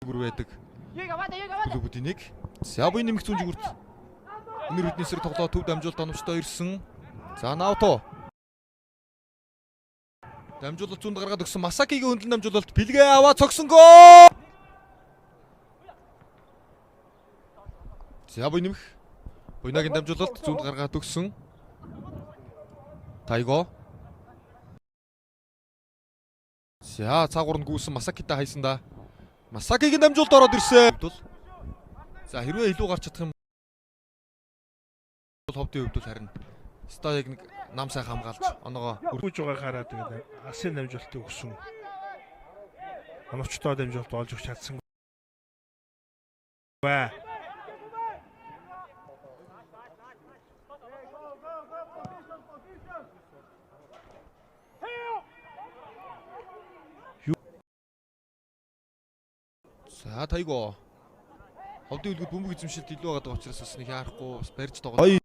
бүр байдаг. Клубүүдийн нэг. За буй нэмэх зүүн зүгүрт. Өнөр үдний эсрэг тоглоо төв дамжуулалт оновчтой ирсэн. За Наото. Дамжуулалт зүүнд гаргаад өгсөн Масакигийн хөндлөн дамжуулалт бэлгээ аваа цогсон гол. За буй нэмэх. Буйнагийн дамжуулалт зүүнд гаргаад өгсөн. Тайго. За цаагуур нь гүйсэн Масакитай хайсан да. Масакигийн дамжуулалт ороод ирсэн. За хэрвээ илүү гарч чадах юм бол ховдын хувьд бол харин Стаяг нэг нам сайн хамгаалж оноогоо өргөж байгаа хараад тэгээд алсын дамжуулалтыг өгсөн. Оновчтой дамжуулалт олж өгч чадсан. Баа. За Тайго. Ховдын үлгүүд бөмбөг эзэмшилт илүү байгаа учраас бас нэг яарахгүй бас барьж тоглоо.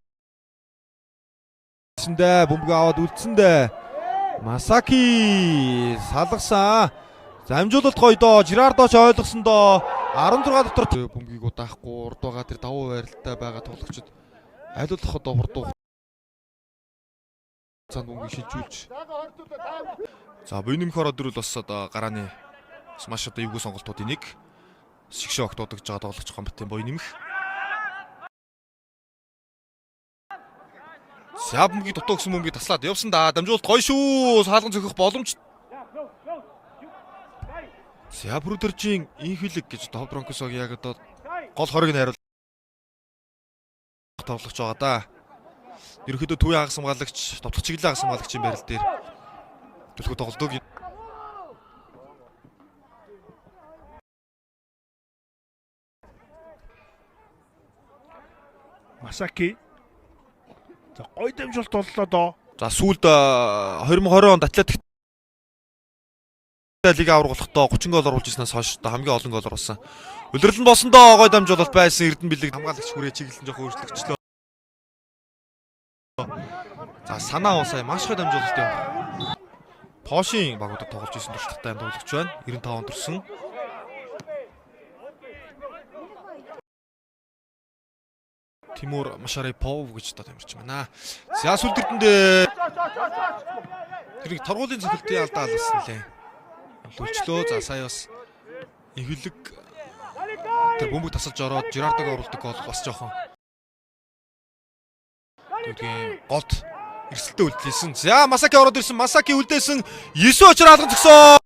Бөмбөг аваад үлдсэндээ Масаки салгасан. Замжуулалт гоё доо. Жирардо ч ойлгосон доо. 16 дотор бөмбөгийг удаахгүй урд байгаа тэр давуу байралтай байгаа тоглогчид айлуулах одоо хурд цаанд бөмбөгийг шилжүүлж. За буйнымх ороод ирвэл бас одоо гарааны маш одоо эвгүй сонголтуудын нэг шигшээ огт удагж байгаа тоглогч Гомбатын буйнымх. За бөмбөгийг дутуу гэсэн бөмбөгийг таслаад явсан да. Дамжуулалт гоё шүү. Хаалган цохих боломж. За Брүдержийн инхилэг гэж Тов Бронкосог яг одоо гол хорыг нь хариулж тоглож байгаа да. Ерөнхийдөө төвийн хагас хамгаалагч, товтлох чиглэлийн хагас хамгаалагчийн байрал дээр төлөв тоглодог. Масаки. За гоё дамжуулалт боллоо доо. За сүүлд 2020 онд Атлетик лиг аврагуулахдаа 30 гол оруулж ирснээс хойш хамгийн олон гол оруулсан. Улирал нь босондоо гоё дамжуулалт байсан. Эрдэнэ бэлэг хамгаалагч хүрээ чиглэлэн жоохон өөрчлөгчлөө. За санаа уусаа маш гоё дамжуулалт юм. Пошийн багуудад тоглож исэн туршлагатай тоглогч байна. 95 онд төрсөн. Тимур Машарипов гэж одоо тамирч байна. За сүлд эрдэндээ тэрийг торгуулийн цохилтын алдаа алсан лээ. Лүлчлөө. За сая бас инхэлэг тэр бөмбөг тасалж ороод Жирардог оруулдаг гол бас жоохон тэгвэл голд эрсдэлтэй үлдээсэн. За Масаки ороод ирсэн. Масаки үлдээсэн. 9 очор алган зогсоо.